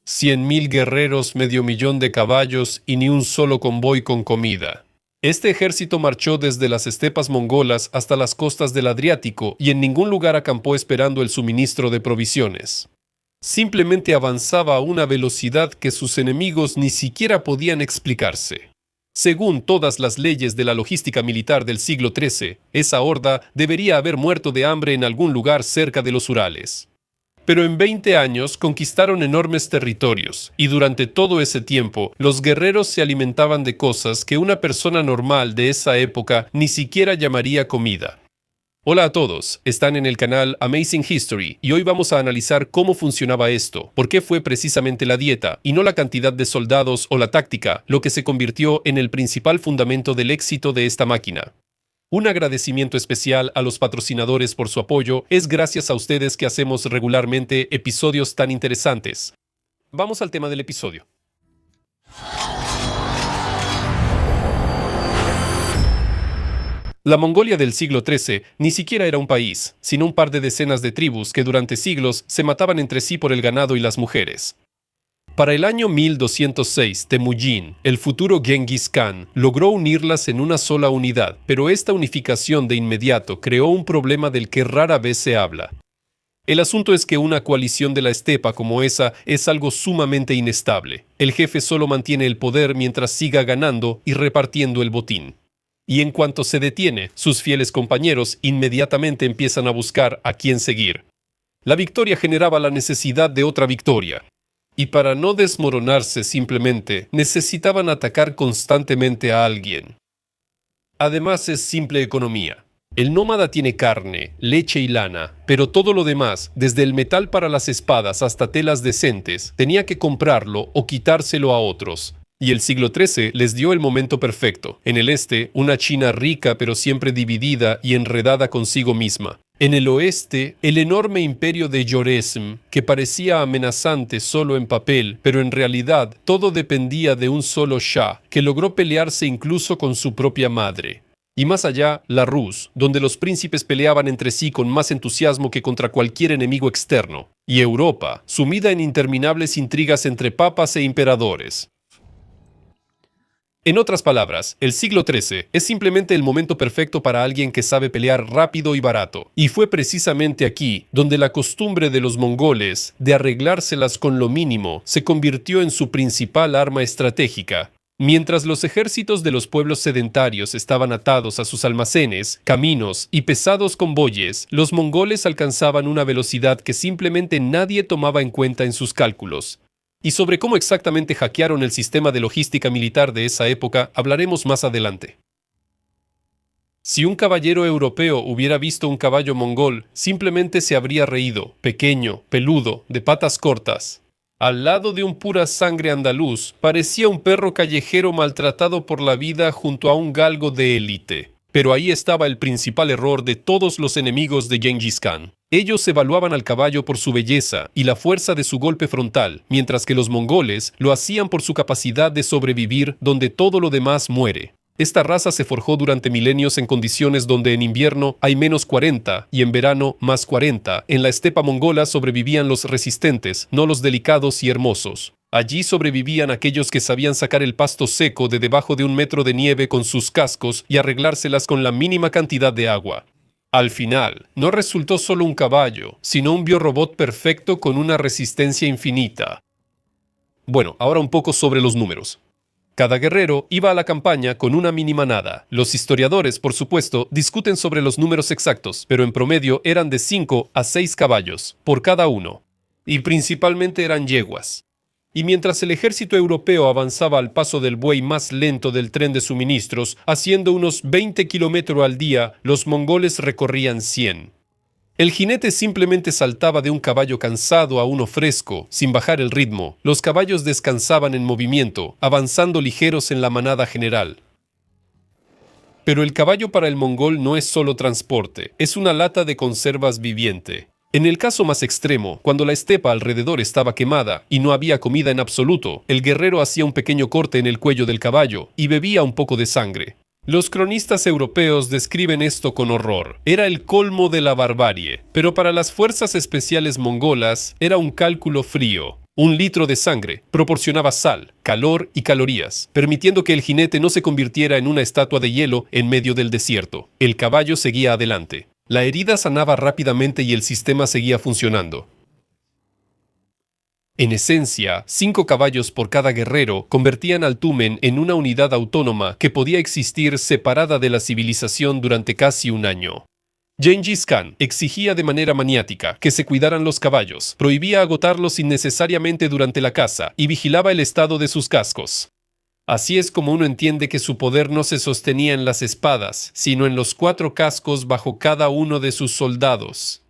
100.000 guerreros, medio millón de caballos y ni un solo convoy con comida. Este ejército marchó desde las estepas mongolas hasta las costas del Adriático y en ningún lugar acampó esperando el suministro de provisiones. Simplemente avanzaba a una velocidad que sus enemigos ni siquiera podían explicarse. Según todas las leyes de la logística militar del siglo XIII, esa horda debería haber muerto de hambre en algún lugar cerca de los Urales. Pero en 20 años conquistaron enormes territorios, y durante todo ese tiempo los guerreros se alimentaban de cosas que una persona normal de esa época ni siquiera llamaría comida. Hola a todos, están en el canal Amazing History y hoy vamos a analizar cómo funcionaba esto, por qué fue precisamente la dieta y no la cantidad de soldados o la táctica lo que se convirtió en el principal fundamento del éxito de esta máquina. Un agradecimiento especial a los patrocinadores por su apoyo. Es gracias a ustedes que hacemos regularmente episodios tan interesantes. Vamos al tema del episodio. La Mongolia del siglo XIII ni siquiera era un país, sino un par de decenas de tribus que durante siglos se mataban entre sí por el ganado y las mujeres. Para el año 1206, Temujin, el futuro Genghis Khan, logró unirlas en una sola unidad, pero esta unificación de inmediato creó un problema del que rara vez se habla. El asunto es que una coalición de la estepa como esa es algo sumamente inestable. El jefe solo mantiene el poder mientras siga ganando y repartiendo el botín. Y en cuanto se detiene, sus fieles compañeros inmediatamente empiezan a buscar a quién seguir. La victoria generaba la necesidad de otra victoria. Y para no desmoronarse simplemente, necesitaban atacar constantemente a alguien. Además es simple economía. El nómada tiene carne, leche y lana, pero todo lo demás, desde el metal para las espadas hasta telas decentes, tenía que comprarlo o quitárselo a otros. Y el siglo XIII les dio el momento perfecto. En el este, una China rica pero siempre dividida y enredada consigo misma. En el oeste, el enorme imperio de Joresm, que parecía amenazante solo en papel, pero en realidad todo dependía de un solo Shah, que logró pelearse incluso con su propia madre. Y más allá, la Rus, donde los príncipes peleaban entre sí con más entusiasmo que contra cualquier enemigo externo. Y Europa, sumida en interminables intrigas entre papas e emperadores. En otras palabras, el siglo XIII es simplemente el momento perfecto para alguien que sabe pelear rápido y barato. Y fue precisamente aquí donde la costumbre de los mongoles de arreglárselas con lo mínimo se convirtió en su principal arma estratégica. Mientras los ejércitos de los pueblos sedentarios estaban atados a sus almacenes, caminos y pesados convoyes, los mongoles alcanzaban una velocidad que simplemente nadie tomaba en cuenta en sus cálculos. Y sobre cómo exactamente hackearon el sistema de logística militar de esa época hablaremos más adelante. Si un caballero europeo hubiera visto un caballo mongol, simplemente se habría reído, pequeño, peludo, de patas cortas. Al lado de un pura sangre andaluz, parecía un perro callejero maltratado por la vida junto a un galgo de élite. Pero ahí estaba el principal error de todos los enemigos de Genghis Khan. Ellos evaluaban al caballo por su belleza y la fuerza de su golpe frontal, mientras que los mongoles lo hacían por su capacidad de sobrevivir donde todo lo demás muere. Esta raza se forjó durante milenios en condiciones donde en invierno hay menos 40 y en verano más 40. En la estepa mongola sobrevivían los resistentes, no los delicados y hermosos. Allí sobrevivían aquellos que sabían sacar el pasto seco de debajo de 1 metro de nieve con sus cascos y arreglárselas con la mínima cantidad de agua. Al final, no resultó solo un caballo, sino un biorobot perfecto con una resistencia infinita. Bueno, ahora un poco sobre los números. Cada guerrero iba a la campaña con una mini manada. Los historiadores, por supuesto, discuten sobre los números exactos, pero en promedio eran de 5 a 6 caballos, por cada uno. Y principalmente eran yeguas. Y mientras el ejército europeo avanzaba al paso del buey más lento del tren de suministros, haciendo unos 20 kilómetros al día, los mongoles recorrían 100. El jinete simplemente saltaba de un caballo cansado a uno fresco, sin bajar el ritmo. Los caballos descansaban en movimiento, avanzando ligeros en la manada general. Pero el caballo para el mongol no es solo transporte, es una lata de conservas viviente. En el caso más extremo, cuando la estepa alrededor estaba quemada y no había comida en absoluto, el guerrero hacía un pequeño corte en el cuello del caballo y bebía un poco de sangre. Los cronistas europeos describen esto con horror. Era el colmo de la barbarie, pero para las fuerzas especiales mongolas era un cálculo frío. Un litro de sangre proporcionaba sal, calor y calorías, permitiendo que el jinete no se convirtiera en una estatua de hielo en medio del desierto. El caballo seguía adelante. La herida sanaba rápidamente y el sistema seguía funcionando. En esencia, 5 caballos por cada guerrero convertían al Tumen en una unidad autónoma que podía existir separada de la civilización durante casi un año. Gengis Khan exigía de manera maniática que se cuidaran los caballos, prohibía agotarlos innecesariamente durante la caza y vigilaba el estado de sus cascos. Así es como uno entiende que su poder no se sostenía en las espadas, sino en los 4 cascos bajo cada uno de sus soldados.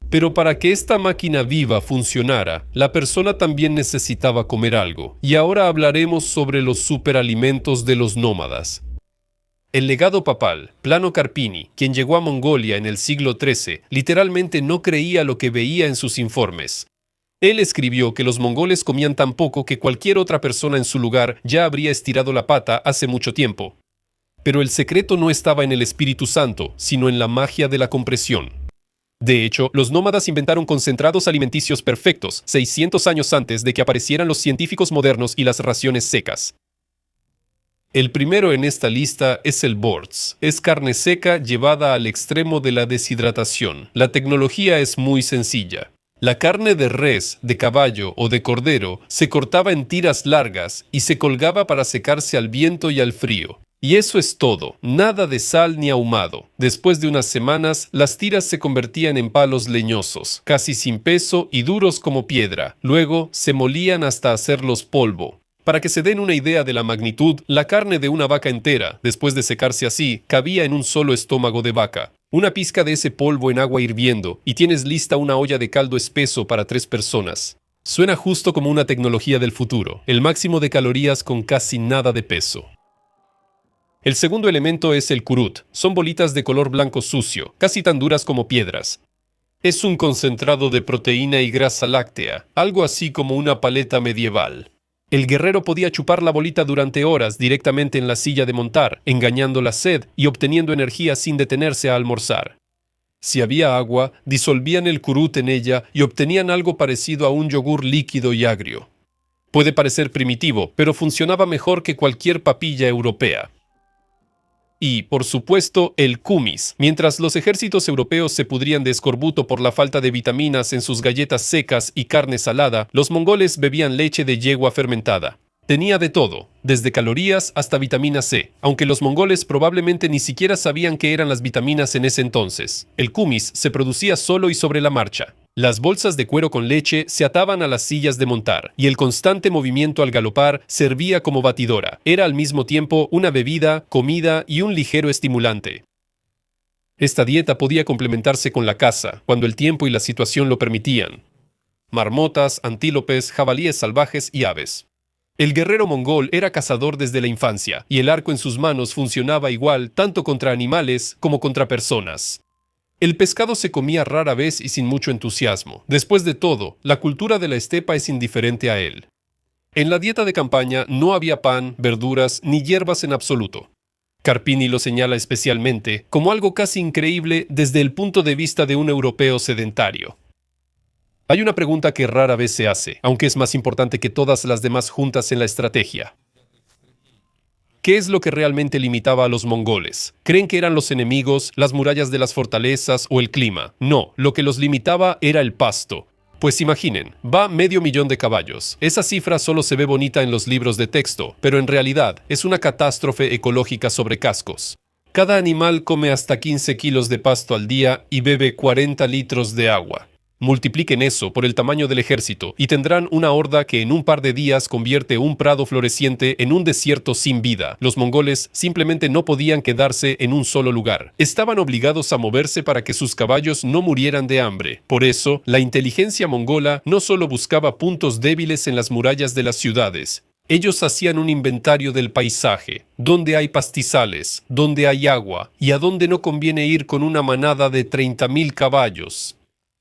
Pero para que esta máquina viva funcionara, la persona también necesitaba comer algo, y ahora hablaremos sobre los superalimentos de los nómadas. El legado papal, Plano Carpini, quien llegó a Mongolia en el siglo XIII, literalmente no creía lo que veía en sus informes. Él escribió que los mongoles comían tan poco que cualquier otra persona en su lugar ya habría estirado la pata hace mucho tiempo. Pero el secreto no estaba en el Espíritu Santo, sino en la magia de la compresión. De hecho, los nómadas inventaron concentrados alimenticios perfectos 600 años antes de que aparecieran los científicos modernos y las raciones secas. El primero en esta lista es el Borz. Es carne seca llevada al extremo de la deshidratación. La tecnología es muy sencilla. La carne de res, de caballo o de cordero se cortaba en tiras largas y se colgaba para secarse al viento y al frío. Y eso es todo, nada de sal ni ahumado. Después de unas semanas, las tiras se convertían en palos leñosos, casi sin peso y duros como piedra. Luego se molían hasta hacerlos polvo. Para que se den una idea de la magnitud, la carne de una vaca entera, después de secarse así, cabía en un solo estómago de vaca. Una pizca de ese polvo en agua hirviendo y tienes lista una olla de caldo espeso para 3 personas. Suena justo como una tecnología del futuro, el máximo de calorías con casi nada de peso. El segundo elemento es el kurut. Son bolitas de color blanco sucio, casi tan duras como piedras. Es un concentrado de proteína y grasa láctea, algo así como una paleta medieval. El guerrero podía chupar la bolita durante horas directamente en la silla de montar, engañando la sed y obteniendo energía sin detenerse a almorzar. Si había agua, disolvían el kurut en ella y obtenían algo parecido a un yogur líquido y agrio. Puede parecer primitivo, pero funcionaba mejor que cualquier papilla europea. Y, por supuesto, el kumis. Mientras los ejércitos europeos se pudrían de escorbuto por la falta de vitaminas en sus galletas secas y carne salada, los mongoles bebían leche de yegua fermentada. Tenía de todo, desde calorías hasta vitamina C, aunque los mongoles probablemente ni siquiera sabían qué eran las vitaminas en ese entonces. El kumis se producía solo y sobre la marcha. Las bolsas de cuero con leche se ataban a las sillas de montar, y el constante movimiento al galopar servía como batidora. Era al mismo tiempo una bebida, comida y un ligero estimulante. Esta dieta podía complementarse con la caza, cuando el tiempo y la situación lo permitían. Marmotas, antílopes, jabalíes salvajes y aves. El guerrero mongol era cazador desde la infancia, y el arco en sus manos funcionaba igual tanto contra animales como contra personas. El pescado se comía rara vez y sin mucho entusiasmo. Después de todo, la cultura de la estepa es indiferente a él. En la dieta de campaña no había pan, verduras ni hierbas en absoluto. Carpini lo señala especialmente como algo casi increíble desde el punto de vista de un europeo sedentario. Hay una pregunta que rara vez se hace, aunque es más importante que todas las demás juntas en la estrategia. ¿Qué es lo que realmente limitaba a los mongoles? ¿Creen que eran los enemigos, las murallas de las fortalezas o el clima? No, lo que los limitaba era el pasto. Pues imaginen, va 500.000 de caballos. Esa cifra solo se ve bonita en los libros de texto, pero en realidad es una catástrofe ecológica sobre cascos. Cada animal come hasta 15 kilos de pasto al día y bebe 40 litros de agua. Multipliquen eso por el tamaño del ejército y tendrán una horda que en un par de días convierte un prado floreciente en un desierto sin vida. Los mongoles simplemente no podían quedarse en un solo lugar. Estaban obligados a moverse para que sus caballos no murieran de hambre. Por eso, la inteligencia mongola no solo buscaba puntos débiles en las murallas de las ciudades. Ellos hacían un inventario del paisaje, dónde hay pastizales, dónde hay agua y a dónde no conviene ir con una manada de 30.000 caballos.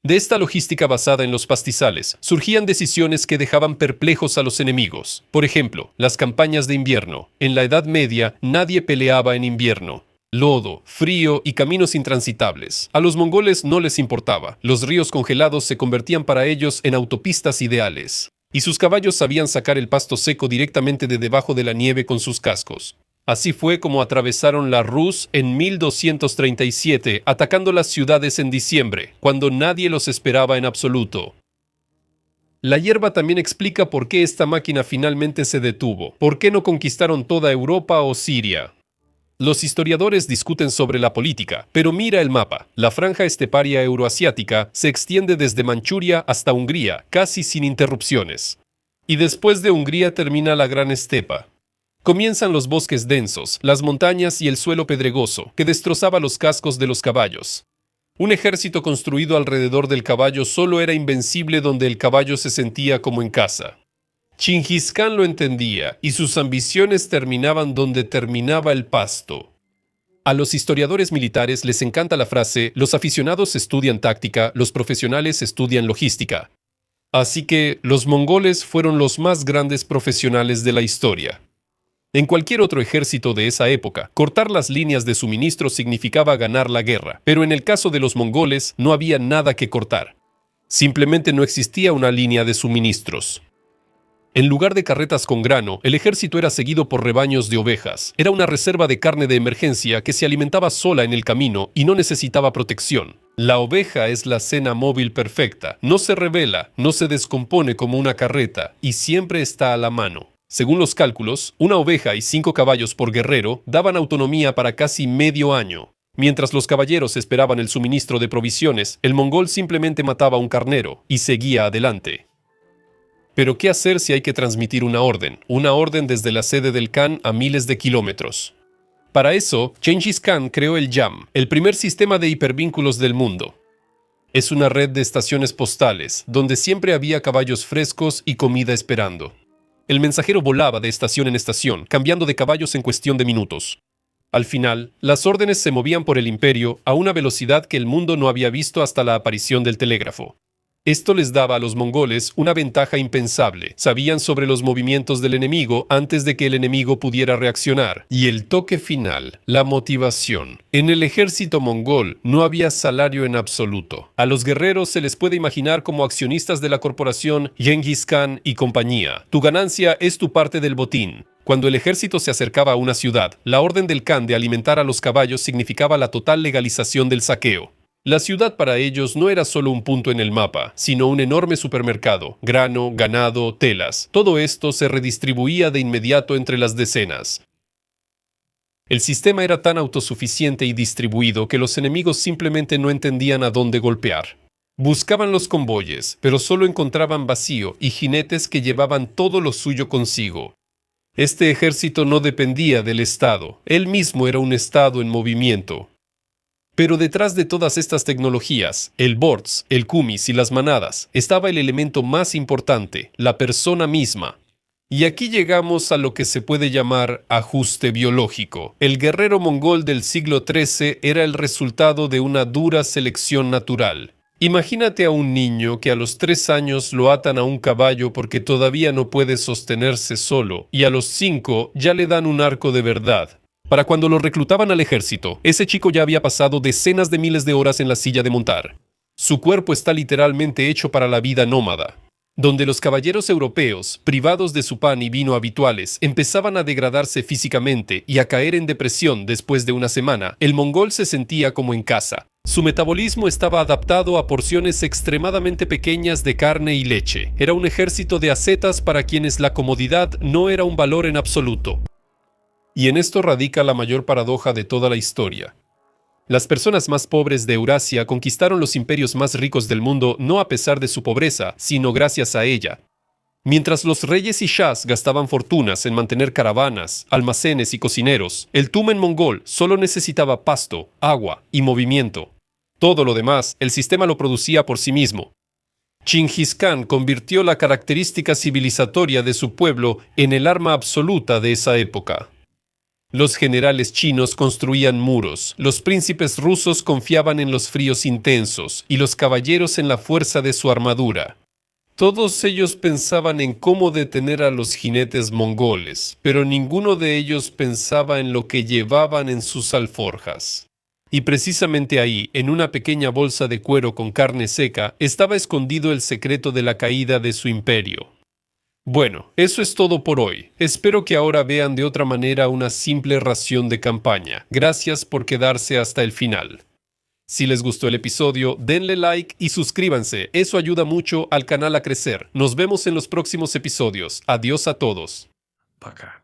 De esta logística basada en los pastizales, surgían decisiones que dejaban perplejos a los enemigos. Por ejemplo, las campañas de invierno. En la Edad Media, nadie peleaba en invierno. Lodo, frío y caminos intransitables. A los mongoles no les importaba. Los ríos congelados se convertían para ellos en autopistas ideales. y sus caballos sabían sacar el pasto seco directamente de debajo de la nieve con sus cascos. Así fue como atravesaron la Rus en 1237, atacando las ciudades en diciembre, cuando nadie los esperaba en absoluto. La hierba también explica por qué esta máquina finalmente se detuvo, por qué no conquistaron toda Europa o Siria. Los historiadores discuten sobre la política, pero mira el mapa. La franja esteparia euroasiática se extiende desde Manchuria hasta Hungría, casi sin interrupciones. Y después de Hungría termina la Gran Estepa. Comienzan los bosques densos, las montañas y el suelo pedregoso, que destrozaba los cascos de los caballos. Un ejército construido alrededor del caballo solo era invencible donde el caballo se sentía como en casa. Chingis Khan lo entendía, y sus ambiciones terminaban donde terminaba el pasto. A los historiadores militares les encanta la frase: los aficionados estudian táctica, los profesionales estudian logística. Así que los mongoles fueron los más grandes profesionales de la historia. En cualquier otro ejército de esa época, cortar las líneas de suministro significaba ganar la guerra, pero en el caso de los mongoles no había nada que cortar. Simplemente no existía una línea de suministros. En lugar de carretas con grano, el ejército era seguido por rebaños de ovejas. Era una reserva de carne de emergencia que se alimentaba sola en el camino y no necesitaba protección. La oveja es la cena móvil perfecta. No se revela, no se descompone como una carreta y siempre está a la mano. Según los cálculos, una oveja y 5 caballos por guerrero daban autonomía para casi medio año. Mientras los caballeros esperaban el suministro de provisiones, el mongol simplemente mataba un carnero y seguía adelante. Pero ¿qué hacer si hay que transmitir una orden? Una orden desde la sede del Khan a miles de kilómetros. Para eso, Chingis Khan creó el YAM, el primer sistema de hipervínculos del mundo. Es una red de estaciones postales, donde siempre había caballos frescos y comida esperando. El mensajero volaba de estación en estación, cambiando de caballos en cuestión de minutos. Al final, las órdenes se movían por el imperio a una velocidad que el mundo no había visto hasta la aparición del telégrafo. Esto les daba a los mongoles una ventaja impensable. Sabían sobre los movimientos del enemigo antes de que el enemigo pudiera reaccionar. Y el toque final, la motivación. En el ejército mongol no había salario en absoluto. A los guerreros se les puede imaginar como accionistas de la corporación Genghis Khan y compañía. Tu ganancia es tu parte del botín. Cuando el ejército se acercaba a una ciudad, la orden del Khan de alimentar a los caballos significaba la total legalización del saqueo. La ciudad para ellos no era solo un punto en el mapa, sino un enorme supermercado, grano, ganado, telas. Todo esto se redistribuía de inmediato entre las decenas. El sistema era tan autosuficiente y distribuido que los enemigos simplemente no entendían a dónde golpear. Buscaban los convoyes, pero solo encontraban vacío y jinetes que llevaban todo lo suyo consigo. Este ejército no dependía del Estado, él mismo era un Estado en movimiento. Pero detrás de todas estas tecnologías, el BORDS, el Kumis y las manadas, estaba el elemento más importante, la persona misma. Y aquí llegamos a lo que se puede llamar ajuste biológico. El guerrero mongol del siglo XIII era el resultado de una dura selección natural. Imagínate a un niño que a los 3 años lo atan a un caballo porque todavía no puede sostenerse solo, y a los 5 ya le dan un arco de verdad. Para cuando lo reclutaban al ejército, ese chico ya había pasado decenas de miles de horas en la silla de montar. Su cuerpo está literalmente hecho para la vida nómada, donde los caballeros europeos, privados de su pan y vino habituales, empezaban a degradarse físicamente y a caer en depresión después de una semana. El mongol se sentía como en casa. Su metabolismo estaba adaptado a porciones extremadamente pequeñas de carne y leche. Era un ejército de ascetas para quienes la comodidad no era un valor en absoluto. Y en esto radica la mayor paradoja de toda la historia. Las personas más pobres de Eurasia conquistaron los imperios más ricos del mundo no a pesar de su pobreza, sino gracias a ella. Mientras los reyes y shahs gastaban fortunas en mantener caravanas, almacenes y cocineros, el tumen mongol solo necesitaba pasto, agua y movimiento. Todo lo demás, el sistema lo producía por sí mismo. Chingis Khan convirtió la característica civilizatoria de su pueblo en el arma absoluta de esa época. Los generales chinos construían muros, los príncipes rusos confiaban en los fríos intensos y los caballeros en la fuerza de su armadura. Todos ellos pensaban en cómo detener a los jinetes mongoles, pero ninguno de ellos pensaba en lo que llevaban en sus alforjas. Y precisamente ahí, en una pequeña bolsa de cuero con carne seca, estaba escondido el secreto de la caída de su imperio. Bueno, eso es todo por hoy. Espero que ahora vean de otra manera una simple ración de campaña. Gracias por quedarse hasta el final. Si les gustó el episodio, denle like y suscríbanse. Eso ayuda mucho al canal a crecer. Nos vemos en los próximos episodios. Adiós a todos. Пока.